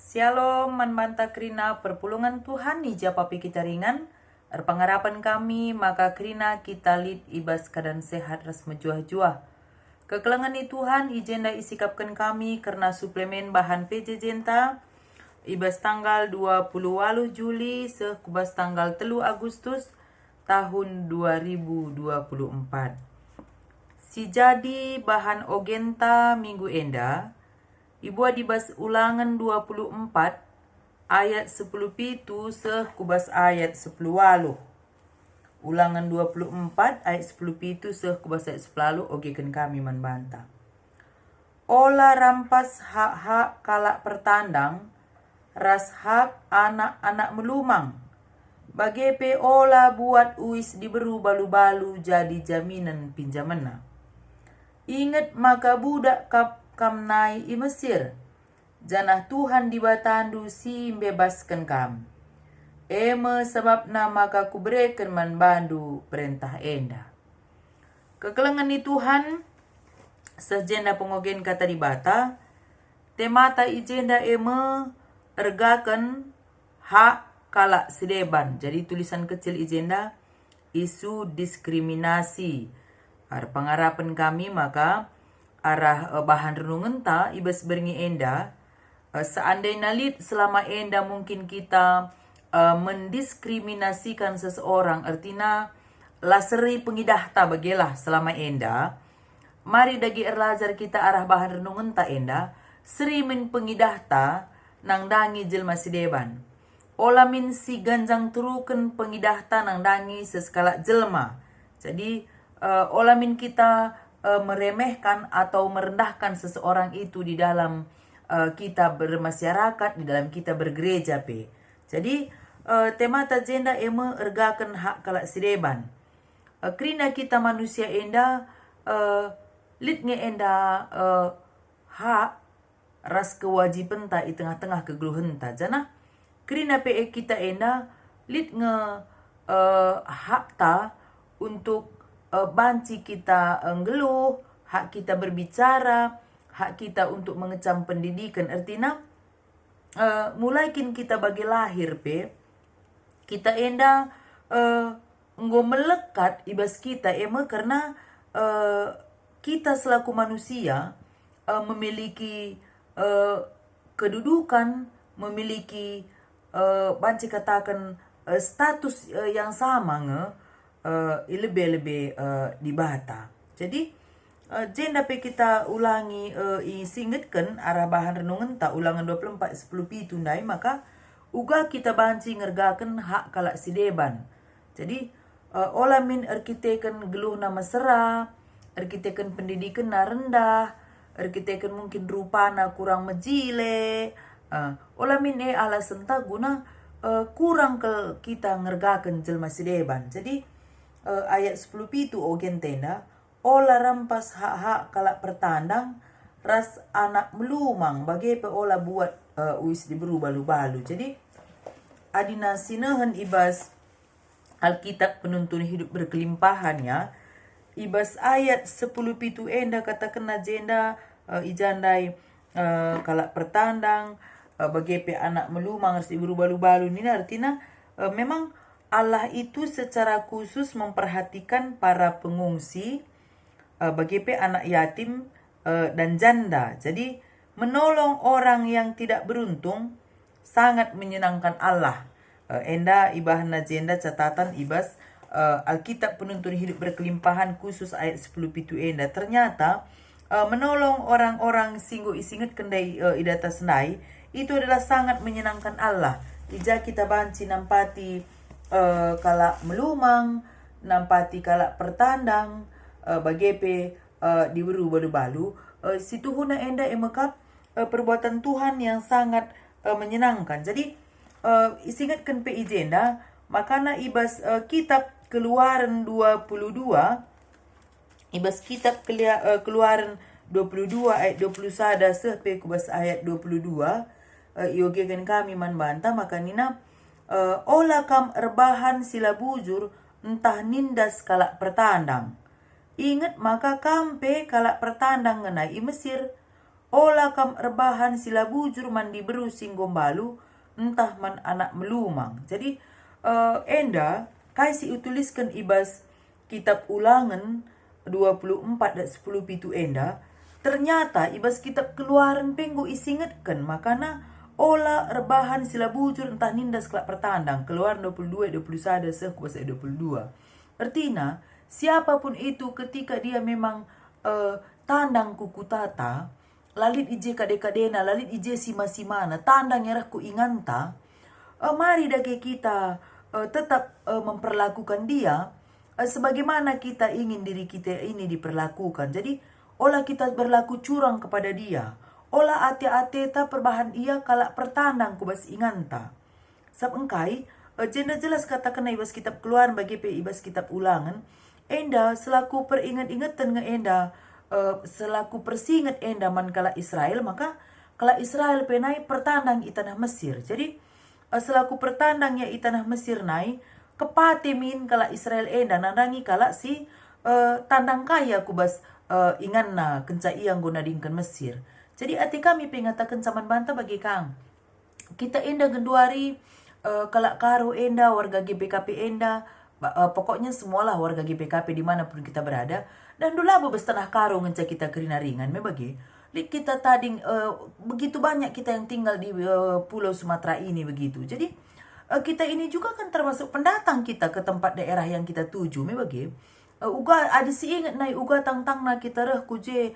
Shalom, manbanta krina perpulungan Tuhan ni japapi kita ringan. Pengarapan kami, maka krina kita lid ibas keadaan sehat ras mejuah-juah. Kekelengan ni Tuhan, ijenda isikapkan kami karena suplemen bahan PJ Jenta. Ibas tanggal 28 Juli sekubas tanggal 3 Agustus tahun 2024. Si jadi bahan ogenta minggu enda, Ibu adibas ulangan 24 ayat 10 pitu sekubas ayat 10 walu. Ulangan 24 ayat 10 pitu sekubas ayat 10 walu ogekan kami manbanta. Ola rampas hak-hak kalak pertandang, ras hak anak-anak melumang. Bagepe ola buat uis diberu balu-balu jadi jaminan pinjamana. Ingat maka budak kamnai i Mesir. Janah Tuhan dibatandu si bebaskan kam. Eme sebabna maka kuberikan manbandu perintah enda. Kekelengan ni Tuhan sejenda pengogen kata dibata. Temata ijenda eme ergakan hak kalak sedeban. Jadi tulisan kecil ijenda isu diskriminasi. Pengarapan kami maka arah bahan renungan ta ibas beringi enda seandainya lid selama enda mungkin kita mendiskriminasikan seseorang artinya laseri pengidah ta bagelah selama enda mari dagi erlajar kita arah bahan renungan ta enda seri min pengidah ta nang dangi jelma sideban olamin si ganjang turuken pengidah ta nang dangi seskala jelma jadi olamin kita meremehkan atau merendahkan seseorang itu di dalam kita bermasyarakat, di dalam kita bergereja pe. Jadi tema tajenda eme ergakan hak kalak sideban. Krina kita manusia enda litnge enda hak ras kewajiban ta di tengah-tengah kegeluhan ta. Jana krina pe kita enda litnge hak ta untuk banci kita ngeluh, hak kita berbicara, hak kita untuk mengecam pendidikan. Artinya, mulai kita bagi lahir pe, kita enda nggo melekat ibas kita ema karena kita selaku manusia memiliki kedudukan, memiliki banci katakan status yang sama lebih-lebih dibata. Jadi jenda pe kita ulangi isingetkan arah bahan renungan ta ulangan 24 10 pitu nai maka uga kita banci ngergakan hak kalak sideban. Jadi olamin arkiteken geluh nama sera, arkiteken pendidikan na rendah, arkiteken mungkin rupana kurang mejile, olamin alasan ta guna kurang ke kita ngergakan jelma sideban. Jadi ayat 10 pitu ogen tenda ola rampas hak-hak kalak pertandang ras anak melumang bagi pe ola buat uis diberu balu-balu. Jadi adina sinahan ibas Alkitab penuntun hidup berkelimpahan ya. Ibas ayat 10 pitu enda kata kena jenda ijandai kalak pertandang bagi pe anak melumang ras diberu balu-balu ini artinya memang Allah itu secara khusus memperhatikan para pengungsi, bagi anak yatim dan janda. Jadi menolong orang yang tidak beruntung sangat menyenangkan Allah. Enda ibahna jenda catatan ibas Alkitab penuntun hidup berkelimpahan khusus ayat 10 pitu enda. Ternyata menolong orang-orang singgo isinget kendai idata senai itu adalah sangat menyenangkan Allah. Ija kita banci nampati kalak melumang, nampati kalak pertandang, bagepe diberu balu-balu, situhuna enda emekap perbuatan Tuhan yang sangat menyenangkan. Jadi isingatkan pe ijenda, makana ibas kitab Keluaran 22, ibas kitab Keluaran 22 ayat 21 sampai kubas ayat 22, iogekan kami manbanta makanina ola kam erbahan sila bujur entah nindas kalak pertandang. Ingat maka kampe kalak pertandang ngenai Mesir. Ola kam rebahan sila bujur mandi beru singgombalu entah man anak melumang. Jadi enda kaisi utuliskan ibas kitab Ulangan 24 dan 10 pitu enda. Ternyata ibas kitab Keluaran penggo isingetkan makana ola rebahan sila bujur entah nindas kelak pertandang. Keluaran 22 21 sehku 22. Artinya siapapun itu ketika dia memang tandang kuku tata, lalit ije kadekadena, lalit ije sima-simana, tandang yang ku inganta, mari dake kita tetap memperlakukan dia sebagaimana kita ingin diri kita ini diperlakukan. Jadi, olah kita berlaku curang kepada dia. Olah ate-ate ta perbahan ia kalak pertandang kubas inganta. Sab engkai, jenda jelas katakan ibas kitab Keluaran bagi pe ibas kitab Ulangan, enda selaku peringat-ingatan nge enda, selaku persingat enda man kala Israel, maka kala Israel penai pertandang i tanah Mesir. Jadi selaku pertandang ya i tanah Mesir nai, kepate min kala Israel enda nandangi kala si tandang kaya kubas ingan na kenca iyang guna dingkan Mesir. Jadi ati kami pengatakan saman banta bagi kang. Kita enda genduari kalak karo enda warga GBKP enda, pokoknya semualah warga GBKP dimanapun kita berada. Dan dulu bestanah karo ngenca kita kerina ringan membagi. Kita tading begitu banyak kita yang tinggal di pulau Sumatera ini begitu. Jadi kita ini juga kan termasuk pendatang kita ke tempat daerah yang kita tuju membagi. Uga ada si ingat nai uga tang-tang na kita reh kuje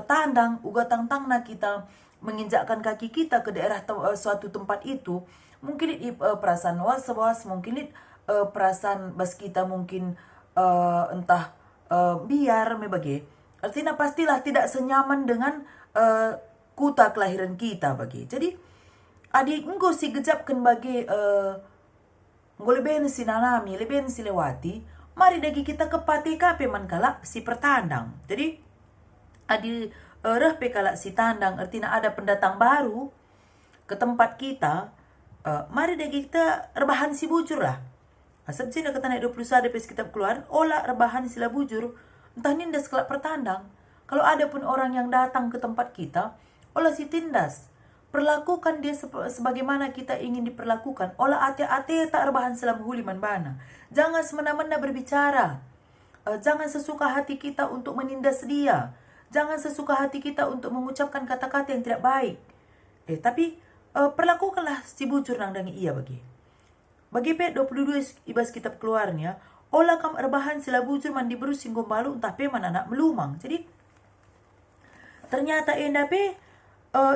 tandang, uga tang-tang na kita menginjakkan kaki kita ke daerah suatu tempat itu. Mungkin perasaan was-was, mungkin perasaan bas kita mungkin entah biar membagi. Artinya pastilah tidak senyaman dengan kuta kelahiran kita bagi. Jadi adik engko si gejapkan bagi engko leben si nanami, leben si lewati, mari dagi kita ke PTKP man kala si pertandang. Jadi adi reh pe kala si tandang artinya ada pendatang baru ke tempat kita, mari dagi kita rebahan si bujur lah. Asap sini kata naik 21 pes kitab Keluaran, olah rebahan sila bujur, entah nindas kelak pertandang. Kalau ada pun orang yang datang ke tempat kita, olah si tindas. Perlakukan dia sebagaimana kita ingin diperlakukan. Olah ate-ate tak rebahan selam huliman bana. Jangan semena-mena berbicara. Jangan sesuka hati kita untuk menindas dia. Jangan sesuka hati kita untuk mengucapkan kata-kata yang tidak baik. Tapi perlakukanlah si bujur nangdangi ia bagi. Bagi pe 22 ibas kitab Keluarnya, olah kam rebahan sila bujur mandi beru singgombalu entah pe man anak melumang. Jadi ternyata enda pe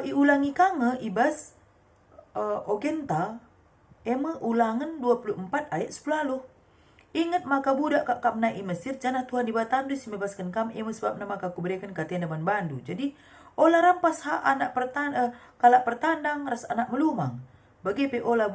iulangi kange ibas ogenta ema Ulangan 24 ayat 10. Ingat maka budak kak kam na i Mesir jana Tuhan dibatandu si mebaskan kam ema sebab nama kaku berikan katenda man bandu. Jadi olah rampas hak anak kalak pertandang ras anak melumang. Bagi pe olah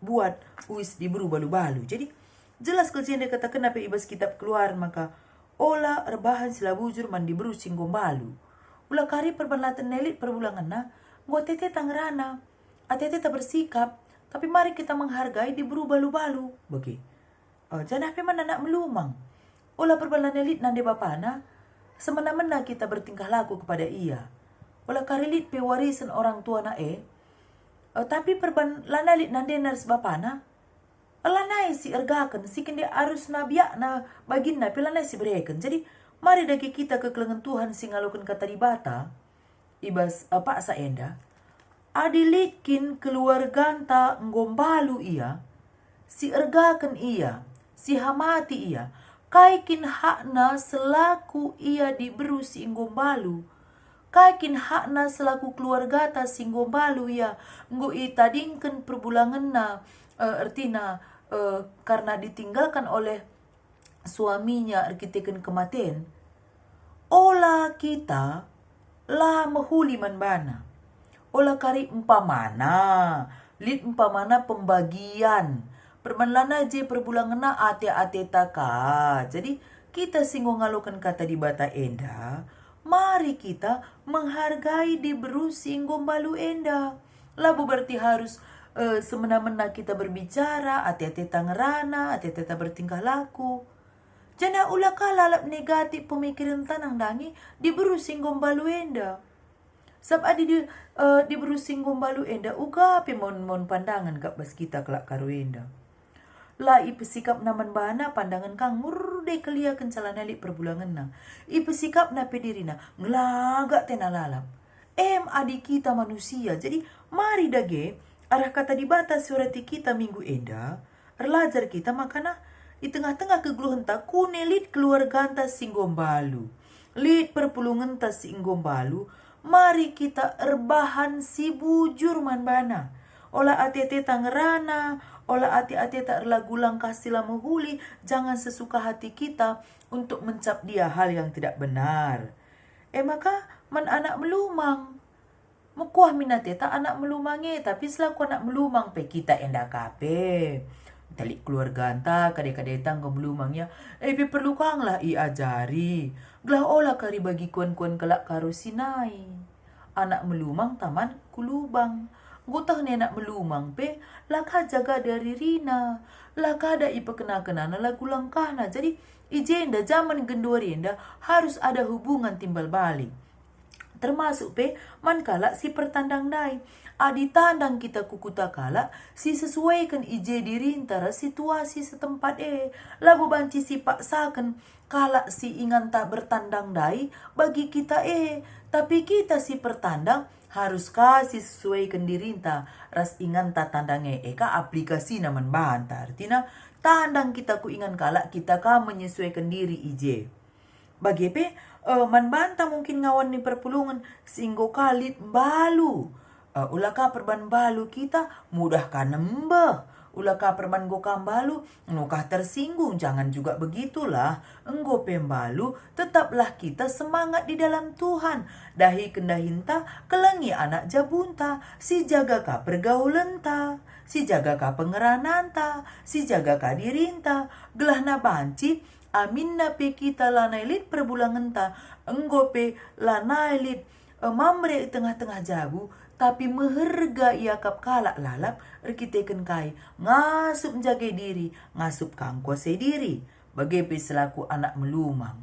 buat uis diburu balu-balu. Jadi jelas kerjaan dia kata kenapa ibas kitab Keluaran maka olah rebahan sila bujur mandi beru singgombalu. Ulah kari perbanlatan nelit perbulangan na, gua tete tangerana, atete tak bersikap, tapi mari kita menghargai diburu balu-balu. Bagi. Jangan apa mana nak melumang. Ulah perbanlatan nelit nande bapana, semena-mena kita bertingkah laku kepada ia. Ulah kari lit pe warisan orang tua na tapi perban lanalit nande nars bapana, lanai si ergakan, si kende arus nabiak na bagina, pelanai si bereken. Jadi, mari dagi kita ke kelengan Tuhan singalukan kata dibata, ibas pak saenda, adilikin keluarganta ngombalu ia, si ergakan ia, si hamati ia, kaikin hakna selaku ia diberu si ngombalu, kaikin hakna selaku keluarga ta singgombalu ya nggo itadingken perbulangan na artina karena ditinggalkan oleh suaminya arkiteken kematian. Olah kita lah mahuli man bana. Olah kari umpamana pembagian permanlana je perbulangan na ate-ate taka. Jadi kita singgo ngalukan kata di bata enda, mari kita menghargai diberi singgombalu enda. Labu berarti harus semena-mena kita berbicara, ate-ate tangerana, ate-ate bertingkah laku. Jana ulah kalalap negatif pemikiran tanang dangi diberi singgombalu enda. Sab adi di berusing gombalu enda uga pe mon pandangan kak bas kita kelak karo enda. La ipesikap na manbana pandangan kang murde kelia kencalana li perbulangan na. Ipesikap na pedirina ngelaga tena lalap. Adi kita manusia. Jadi mari dage arah kata di batas surati kita minggu enda. Erlajar kita makana di tengah-tengah kegeluhan ta kunelit keluarga ta singgombalu. Lit perpulungan ta singgombalu. Mari kita erbahan si bujur manbana. Olah ati-ati tangerana, olah ati-ati tak erlagulang kasih mahuli, jangan sesuka hati kita untuk mencap dia hal yang tidak benar. Maka man anak melumang. Mukuah minate tak anak melumange, tapi selaku anak melumang pe kita enda kape. Talik keluarga anta kadang-kadang tanggo melumangnya, pe perlu kang lah ajari. Glah olah kari bagi kuan-kuan kelak karo sinai. Anak melumang taman kulubang. Gutah ni anak melumang pe, laka jaga dari Rina, laka ada ipekenal-kenal lagu langkahna. Jadi ijenda zaman gendori enda harus ada hubungan timbal balik. Termasuk pe mankala si pertandang dai. Adi tandang kita kukuta kala si sesuaikan ije diri antara situasi setempat labu banci si paksakan kala si ingan tak bertandang dai bagi kita tapi kita si pertandang harus kasih sesuaikan diri ta ras ingan ta tandangnya ka aplikasi naman banta artinya tandang kita ku ingan kala kita ka menyesuaikan diri ije bagi pe man banta mungkin ngawan ni perpulungan singgo kalit balu ulaka perban balu kita mudah ka nembeh ulaka perban gokam balu nukah tersinggung. Jangan juga begitulah. Enggo pembalu tetaplah kita semangat di dalam Tuhan. Dahi kendahinta kelengi anak jabunta. Si jaga ka pergaulenta. Si jaga ka pengerananta. Si jaga ka dirinta. Gelah na banci amin na pe kita lanailit perbulangenta. Enggo pe lanailit mamre tengah-tengah jabu. Tapi meherga ia kap kalak lalap rekiteken kai ngasup menjaga diri ngasup kang kuasai diri bagaimana selaku anak melumang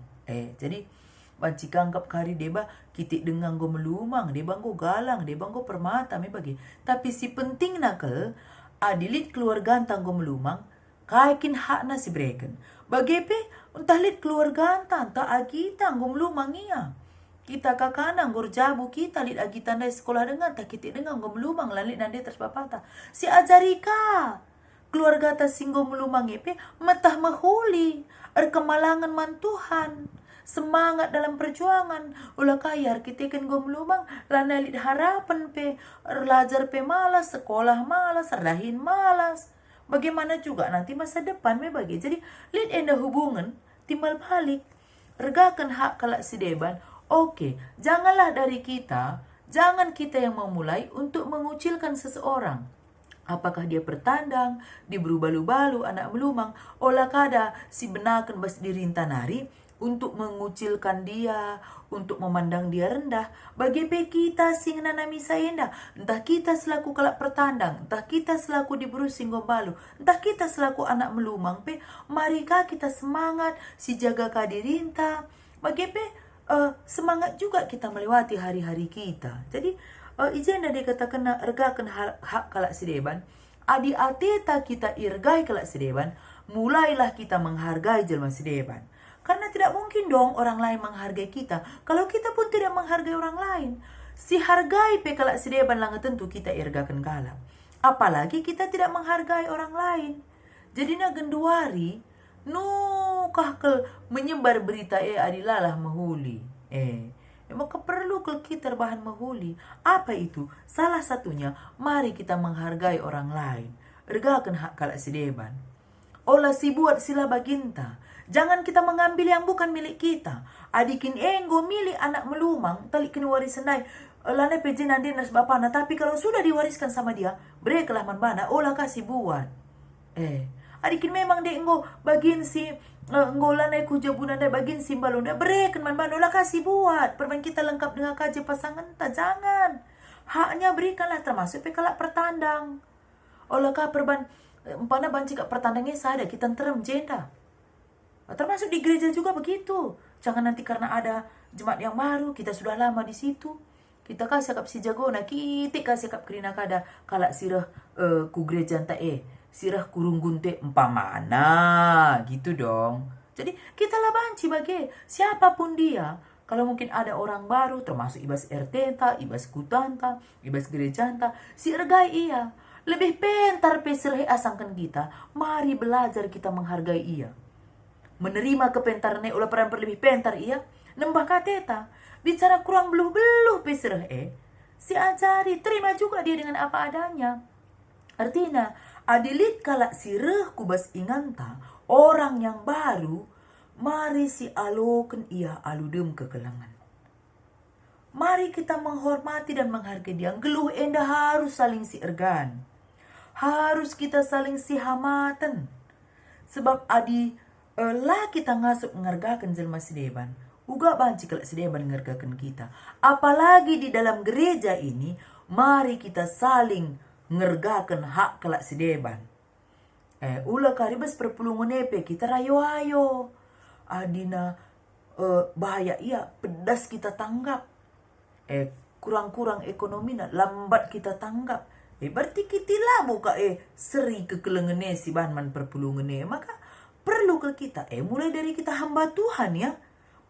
jadi banci kangkap kari deba kitik dengang go melumang deba go galang deba go permata me bagi tapi si penting nakel adilit keluarga antang go melumang kaikin hak na si breken bagaimana untah lit keluarga antang ta agita go melumang ia kita kakana ngor jabu kita lit agi tanda sekolah dengan tak kita dengan ngom melumang lalit nande tersbapata si ajarika keluarga ta singgo melumang epe metah mahuli kemalangan man Tuhan semangat dalam perjuangan ulah kayar kita kan ngom melumang lana lit harapan pe belajar pe malas sekolah malas rahin malas bagaimana juga nanti masa depan me bagi jadi lit enda hubungan timbal balik regakan hak kalak si deban. Oke, janganlah dari kita, jangan kita yang memulai untuk mengucilkan seseorang. Apakah dia pertandang, diberi balu-balu, anak melumang, olah kada si benakan bas dirintanari untuk mengucilkan dia, untuk memandang dia rendah. Bagaimana kita sing nanami saenda, entah kita selaku kalak pertandang, entah kita selaku diberi singgombalu, entah kita selaku anak melumang, marikah kita semangat si jaga kadirinta. Bagaimana semangat juga kita melewati hari-hari kita. Jadi ijenda dikatakan ergakan hak kalak sideban. Adi ateta kita irgai kalak sideban. Mulailah kita menghargai jelma sideban. Karena tidak mungkin dong orang lain menghargai kita kalau kita pun tidak menghargai orang lain. Si hargai pe kalak sideban lang tentu kita irgakan kalak. Apalagi kita tidak menghargai orang lain. Jadi na genduari nukah kel menyebar berita adilalah mahuli maka perlu kel kita bahan mahuli apa itu salah satunya mari kita menghargai orang lain ergakan hak kalak sideban olah si buat sila baginta jangan kita mengambil yang bukan milik kita adikin enggo milik anak melumang talikin warisan dai lana pejenan dinas bapana tapi kalau sudah diwariskan sama dia berikanlah manbana olah kasih buat adikin memang dia enggo bagin si nggolan ay kujabunan ay bagin si balon na break man lah kasih buat perban kita lengkap dengan kaji pasangan tak jangan haknya berikanlah termasuk pekala pertandang olah ka perban empana banci ka pertandangnya sada kita terem jenda termasuk di gereja juga begitu jangan nanti karena ada jemaat yang baru kita sudah lama di situ kita kasih kap si jagona, kita kasih kap kerina kada kalak sirah ku gereja enta sirah kurung gunte empamana gitu dong. Jadi kita lah banci bagi siapapun dia. Kalau mungkin ada orang baru, termasuk ibas RT ta, ibas kutanta, ibas gereja enta, si ergai ia. Lebih pentar pesirhe asangkan kita, mari belajar kita menghargai ia. Menerima kepentarnya ulah peran lebih pentar ia, nembah kateta. Bicara kurang beluh-beluh pesirhe, si ajari, terima juga dia dengan apa adanya. Artinya, adilit kalak sireh kubas inganta, orang yang baru, mari si aloken ia aludem kekelangan. Mari kita menghormati dan menghargai dia. Geluh enda harus saling si ergan. Harus kita saling si hamatan. Sebab adi lah kita ngasuk ngargakan jelma sideban. Uga banci kalak sideban ngargakan kita. Apalagi di dalam gereja ini, mari kita saling ngergakan hak kalak sideban. Ula karibas perpulungan epe kita rayo-ayo. Adina bahaya iya, pedas kita tanggap. Kurang-kurang ekonomi na lambat kita tanggap. Berarti kita lah buka seri kekelengene si banman perpulungene. Maka perlu ke kita mulai dari kita hamba Tuhan ya.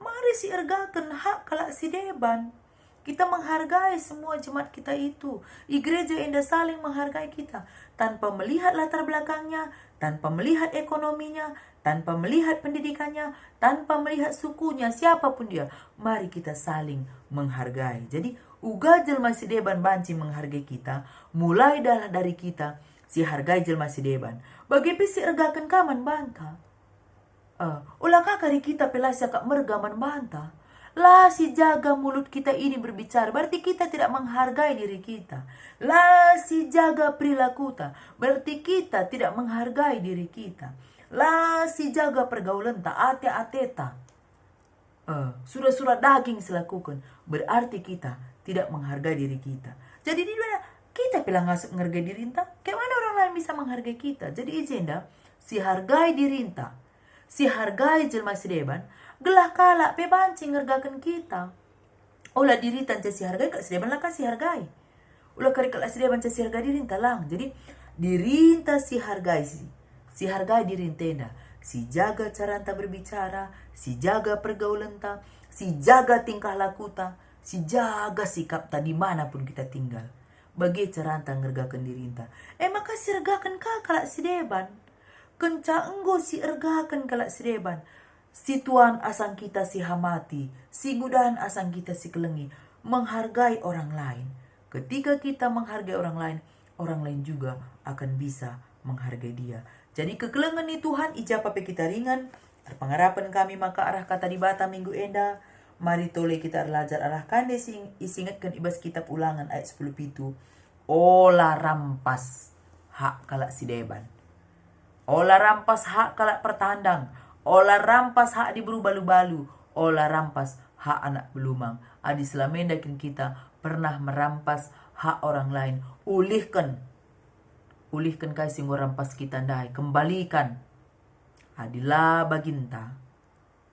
Mari si ergakan hak kalak si deban. Kita menghargai semua jemaat kita itu. Gereja indah saling menghargai kita. Tanpa melihat latar belakangnya, tanpa melihat ekonominya, tanpa melihat pendidikannya, tanpa melihat sukunya, siapapun dia. Mari kita saling menghargai. Jadi, uga jelma si deban banci menghargai kita. Mulai dari kita, si hargai jelma si deban. Bagi pisi ergakan kaman banta. Ulah kakari kita pelasya kak mergaman banta. Lah si jaga mulut kita ini berbicara, berarti kita tidak menghargai diri kita. Lah si jaga perilaku kita, berarti kita tidak menghargai diri kita. Lah si jaga pergaulan ta, ate-ateta. Surat-surat daging selakukan, berarti kita tidak menghargai diri kita. Jadi di mana kita bilang ngasuk menghargai diri kita, kayak mana orang lain bisa menghargai kita? Jadi izin si hargai diri kita, si hargai jelma sedeban, gelah kalak pe banci ngergakan kita. Ulah diri tanca si hargai kak sedeban lah kasih hargai. Ulah kari kak sedeban si hargai diri lang. Jadi diri si hargai si hargai diri tenda. Si jaga cara enta berbicara, si jaga pergaulan ta, si jaga tingkah laku ta, si jaga sikap ta dimanapun kita tinggal. Bagi cara enta ngergakan diri enta. Maka si ergakan kalak sedeban. Kenca enggo si ergakan kalak sedeban. Si Tuhan asang kita si hamati, si gudahan asang kita si kelengi, menghargai orang lain. Ketika kita menghargai orang lain juga akan bisa menghargai dia. Jadi kekelengan ni Tuhan ijapa pe kita ringan, terpengarapan kami maka arah kata di bata minggu enda, mari tole kita belajar arah kande isingatkan ibas kitab Ulangan ayat 10 pitu, olah rampas hak kalak si deban. Olah rampas hak kalak pertandang. Olah rampas hak di berubalu-balu. Olah rampas hak anak belumang. Adi selamendakin kita pernah merampas hak orang lain. Ulihkan kasih rampas kita ndai. Kembalikan. Adilah baginta.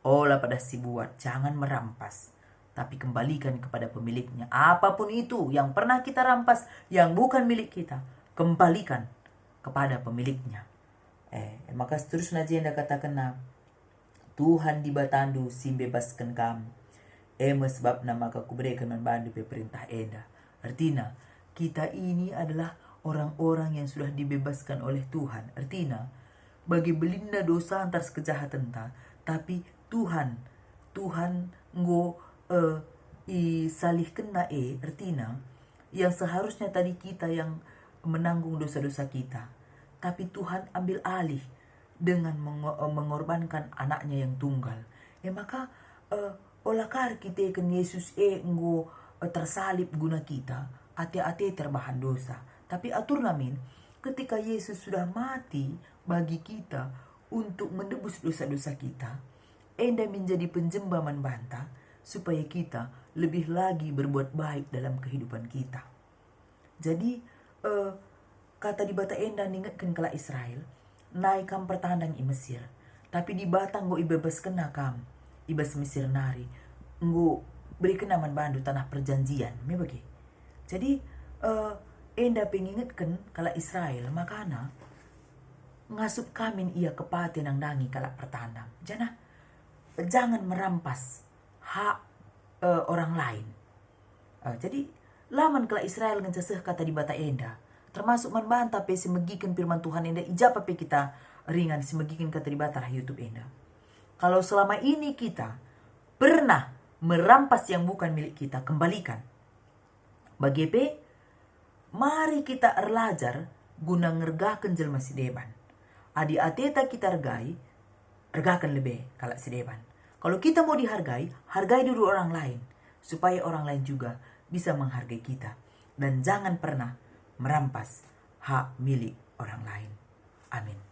Olah pada si buat. Jangan merampas. Tapi kembalikan kepada pemiliknya. Apapun itu yang pernah kita rampas. Yang bukan milik kita. Kembalikan kepada pemiliknya. Maka seterusnya jenda katakan Tuhan di batandu sim bebaskan kamu. Sebab nama aku berikan membantu pemerintah enda. Artinya kita ini adalah orang-orang yang sudah dibebaskan oleh Tuhan. Artinya bagi belinda dosa antar kejahatan ta, tapi Tuhan ngo isalihkan na artinya yang seharusnya tadi kita yang menanggung dosa-dosa kita. Tapi Tuhan ambil alih dengan mengorbankan anaknya yang tunggal. Maka olakar kita kan Yesus enggo tersalib guna kita. Ate-ate terbahan dosa. Tapi atur namin ketika Yesus sudah mati bagi kita untuk menebus dosa-dosa kita. Enda menjadi penjembaman banta supaya kita lebih lagi berbuat baik dalam kehidupan kita. Jadi kata di bata enda ningatkan kala Israel, naikam pertandang i Mesir. Tapi di batang go ibebaskan nakam, ibas Mesir nari. Nggo berikan naman bandu tanah perjanjian, me bagi. Jadi enda pengingatkan kala Israel makana ngasup kamin ia kepaten nang dangi kala pertandang. Jangan merampas hak orang lain. Jadi laman kala Israel ngenceseh kata di bata enda, termasuk membantah pe semegikan firman Tuhan enda ijapa pe kita ringan semegikan kata di bata YouTube enda. Kalau selama ini kita pernah merampas yang bukan milik kita, kembalikan. Bagepe, mari kita erlajar guna ngergakan jelma si deban. Adi ateta kita regakan lebih kalau si deban. Kalau kita mau dihargai, hargai dulu orang lain. Supaya orang lain juga bisa menghargai kita. Dan jangan pernah merampas hak milik orang lain. Amin.